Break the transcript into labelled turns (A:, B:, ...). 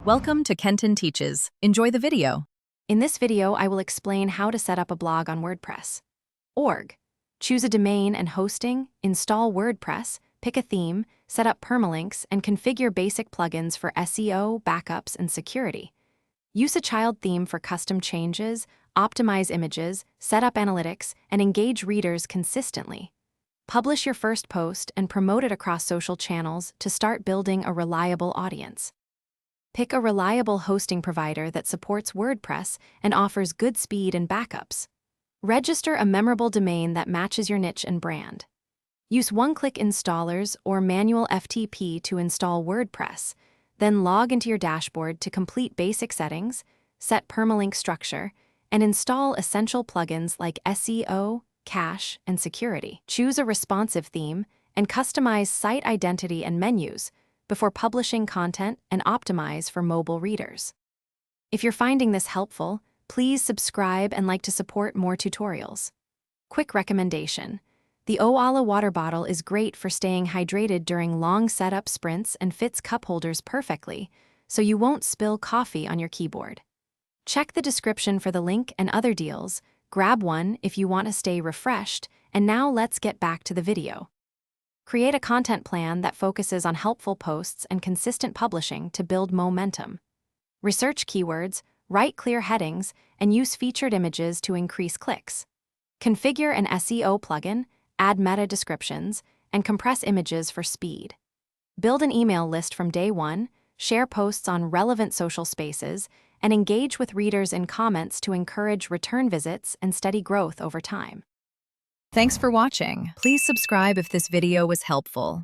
A: Welcome to Kenton Teaches. Enjoy the video.
B: In this video, I will explain how to set up a blog on WordPress. Org. Choose a domain and hosting, install WordPress, pick a theme, set up permalinks, and configure basic plugins for SEO, backups, and security. Use a child theme for custom changes, optimize images, set up analytics, and engage readers consistently. Publish your first post and promote it across social channels to start building a reliable audience. Pick a reliable hosting provider that supports WordPress and offers good speed and backups. Register a memorable domain that matches your niche and brand. Use one-click installers or manual FTP to install WordPress, then log into your dashboard to complete basic settings, set permalink structure, and install essential plugins like SEO, cache, and security. Choose a responsive theme and customize site identity and menus before publishing content and optimize for mobile readers. If you're finding this helpful, please subscribe and like to support more tutorials. Quick recommendation: the Owala water bottle is great for staying hydrated during long setup sprints and fits cup holders perfectly, so you won't spill coffee on your keyboard. Check the description for the link and other deals. Grab one if you want to stay refreshed, and now let's get back to the video. Create a content plan that focuses on helpful posts and consistent publishing to build momentum. Research keywords, write clear headings, and use featured images to increase clicks. Configure an SEO plugin, add meta descriptions, and compress images for speed. Build an email list from day one, share posts on relevant social spaces, and engage with readers in comments to encourage return visits and steady growth over time.
A: Thanks for watching. Please subscribe if this video was helpful.